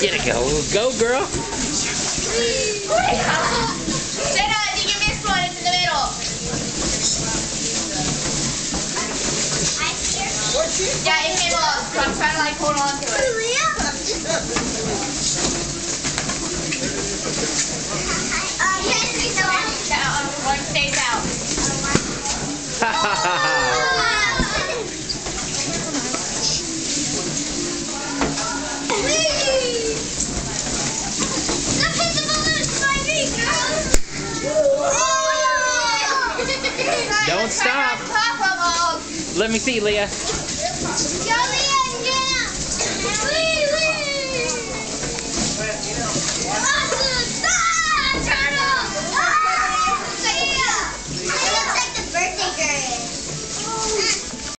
Get it, go. Go, girl. Jenna, you give me a spoon. It's in the middle. Yeah, it came off. So I'm trying to like hold on to it. One stays out. Don't stop. Let me see, Leah. Go, Leah and Jenna.